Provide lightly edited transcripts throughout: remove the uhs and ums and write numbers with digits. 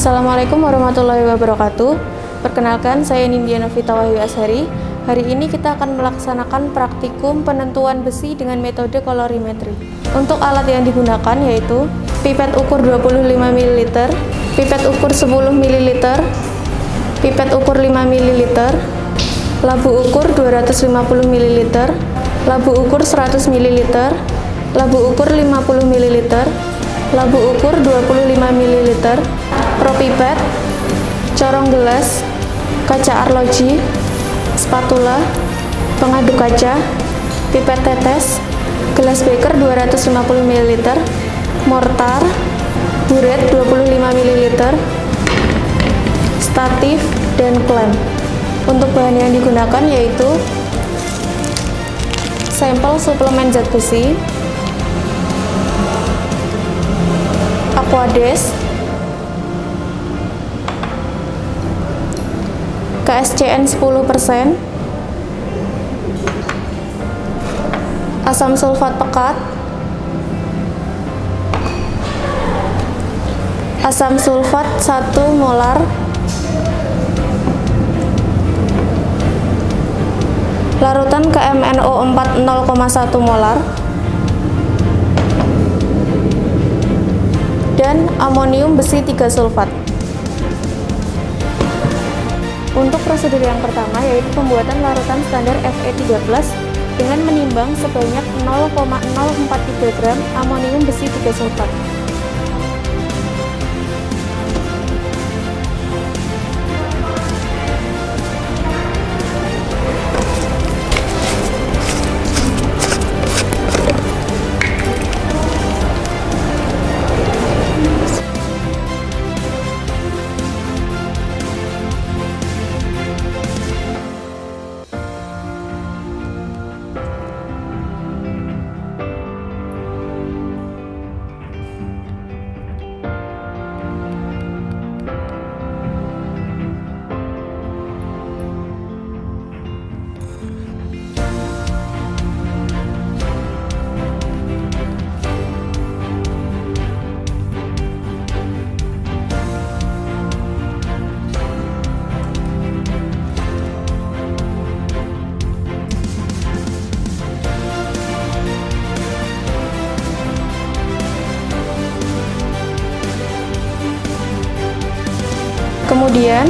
Assalamualaikum warahmatullahi wabarakatuh. Perkenalkan, saya Nindya Novita Wahyu Ashari. Hari ini kita akan melaksanakan praktikum penentuan besi dengan metode kolorimetri. Untuk alat yang digunakan yaitu pipet ukur 25 ml, pipet ukur 10 ml, pipet ukur 5 ml, labu ukur 250 ml, labu ukur 100 ml, labu ukur 50 ml, labu ukur 25 ml, propipet, corong gelas, kaca arloji, spatula, pengaduk kaca, pipet tetes, gelas beker 250 ml, mortar, buret 25 ml, statif, dan klem. Untuk bahan yang digunakan yaitu sampel suplemen zat besi, Aquades, KSCN 10%, asam sulfat pekat, asam sulfat 1 molar, larutan KMNO4 0,1 molar, dan amonium besi 3 sulfat. Untuk prosedur yang pertama yaitu pembuatan larutan standar Fe13 dengan menimbang sebanyak 0,043 gram amonium besi 3 sulfat. Kemudian,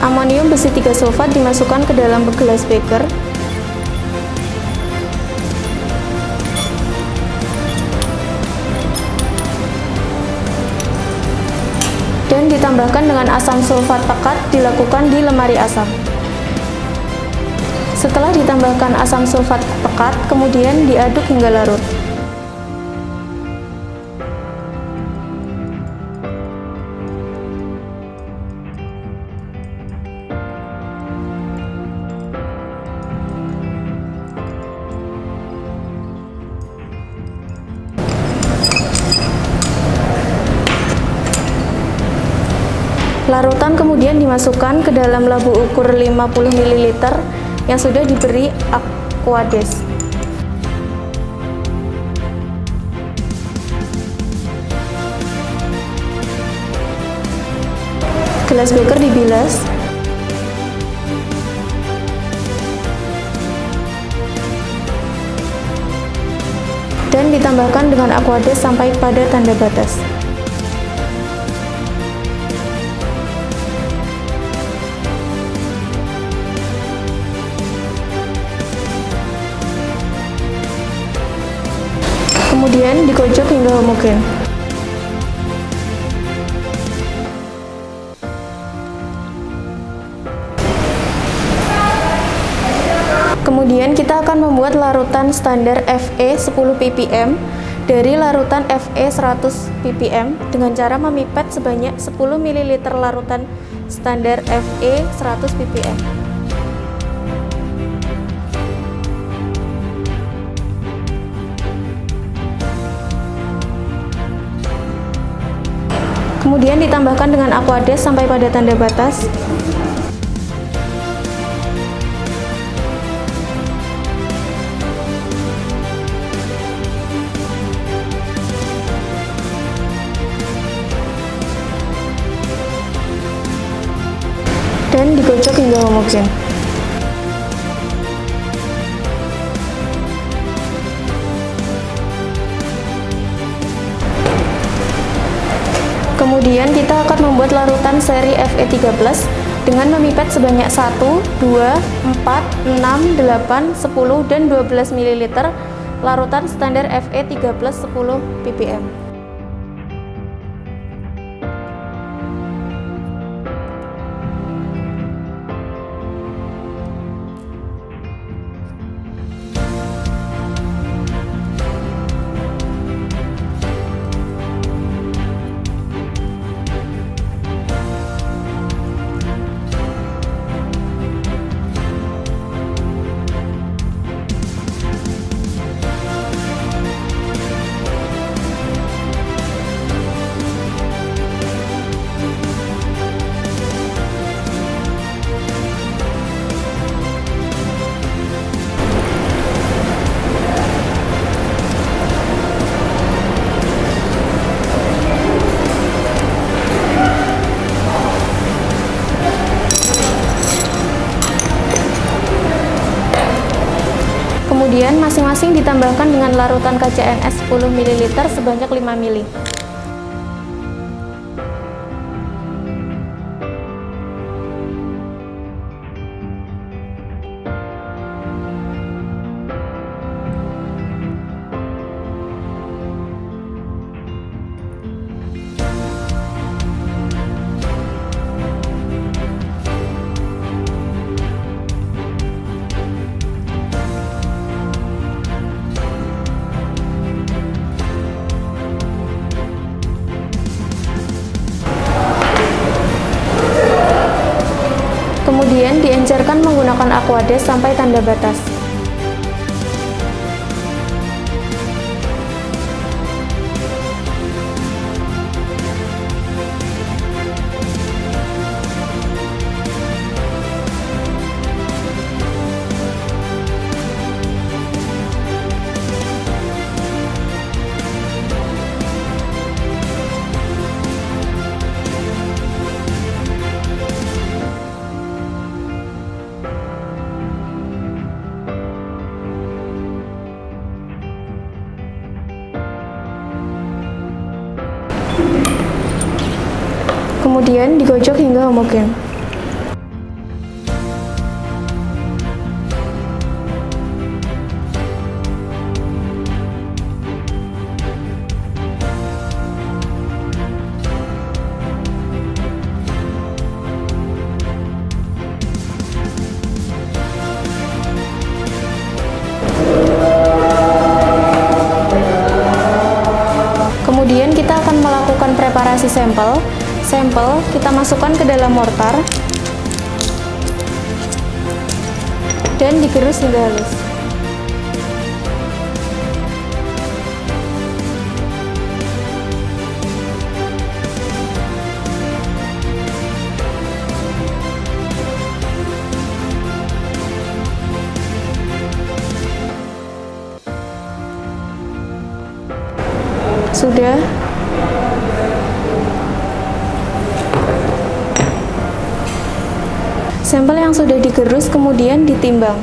amonium besi 3 sulfat dimasukkan ke dalam gelas beker. Dan ditambahkan dengan asam sulfat pekat dilakukan di lemari asam. Setelah ditambahkan asam sulfat pekat, kemudian diaduk hingga larut. Larutan kemudian dimasukkan ke dalam labu ukur 50 ml yang sudah diberi Aquades. Gelas beker dibilas. Dan ditambahkan dengan Aquades sampai pada tanda batas. Kemudian dikocok hingga homogen. Kemudian kita akan membuat larutan standar Fe 10 ppm dari larutan Fe 100 ppm dengan cara memipet sebanyak 10 ml larutan standar Fe 100 ppm. Kemudian ditambahkan dengan Aquades sampai pada tanda batas. homogen. Kemudian kita akan membuat larutan seri Fe13 dengan memipet sebanyak 1, 2, 4, 6, 8, 10, dan 12 ml larutan standar Fe13 10 ppm. Kemudian masing-masing ditambahkan dengan larutan KCNS 10 ml sebanyak 5 ml. Kemudian diencerkan menggunakan aquades sampai tanda batas. Kemudian digojok hingga homogen. Kemudian kita akan melakukan preparasi sampel. Sampel kita masukkan ke dalam mortar dan digerus hingga halus. Sudah. Sampel yang sudah digerus kemudian ditimbang.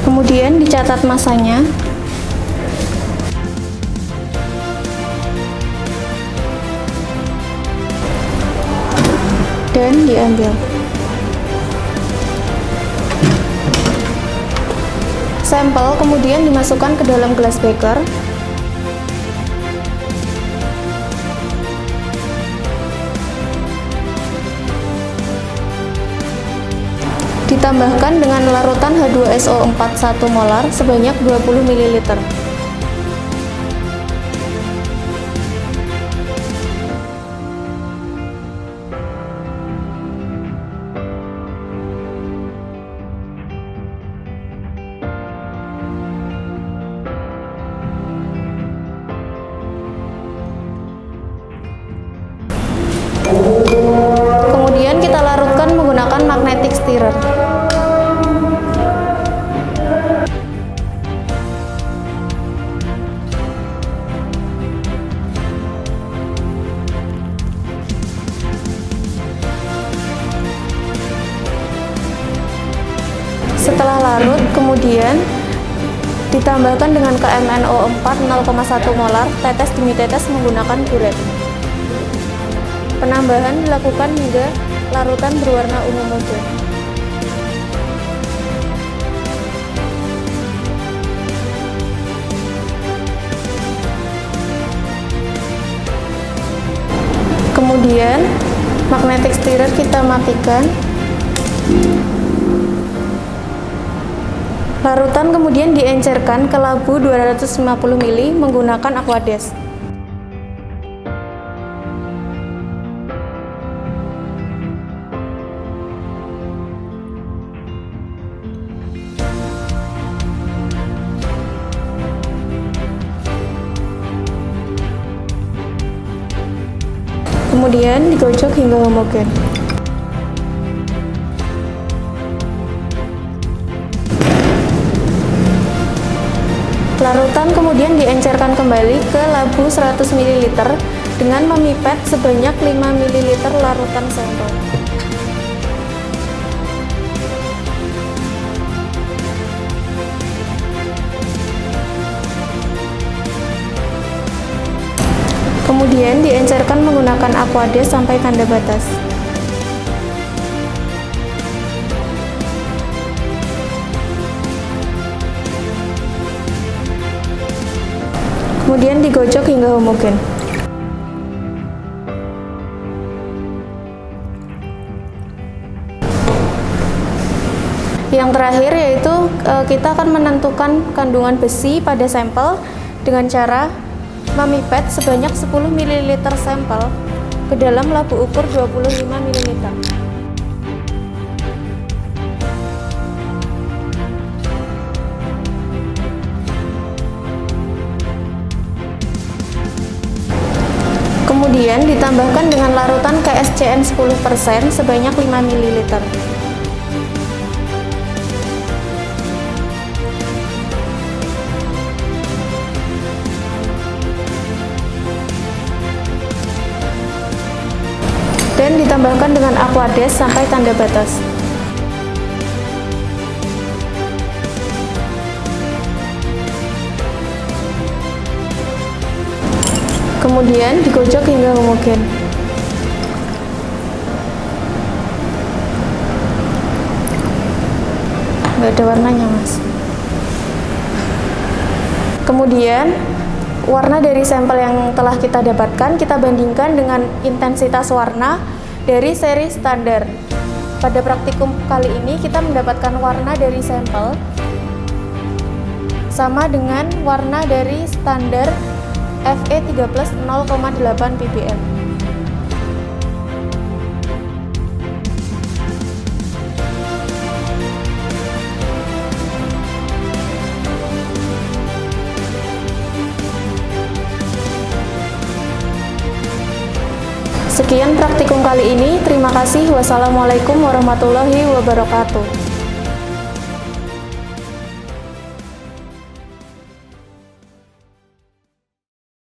Kemudian dicatat masanya. Dan diambil. Sampel kemudian dimasukkan ke dalam gelas beker. Ditambahkan dengan larutan H2SO4 1 molar sebanyak 20 ml. Kemudian kita larutkan menggunakan magnetic stirrer. Kemudian ditambahkan dengan KMnO4 0,1 molar tetes demi tetes menggunakan buret. Penambahan dilakukan hingga larutan berwarna ungu muda. Kemudian magnetic stirrer kita matikan. Larutan kemudian diencerkan ke labu 250 ml menggunakan Aquades. Kemudian digocok hingga homogen. Larutan kemudian diencerkan kembali ke labu 100 ml dengan memipet sebanyak 5 ml larutan sampel. Kemudian diencerkan menggunakan Aquades sampai tanda batas. Kemudian digocok hingga homogen. Yang terakhir yaitu kita akan menentukan kandungan besi pada sampel dengan cara memipet sebanyak 10 ml sampel ke dalam labu ukur 25 ml. Kemudian ditambahkan dengan larutan KSCN 10% sebanyak 5 ml. Dan ditambahkan dengan Aquades sampai tanda batas. Kemudian digocok hingga homogen. Nggak ada warnanya, Mas. Kemudian warna dari sampel yang telah kita dapatkan kita bandingkan dengan intensitas warna dari seri standar. Pada praktikum kali ini kita mendapatkan warna dari sampel sama dengan warna dari standar Fe3+ 0,8 ppm. Sekian praktikum kali ini. Terima kasih. Wassalamualaikum warahmatullahi wabarakatuh.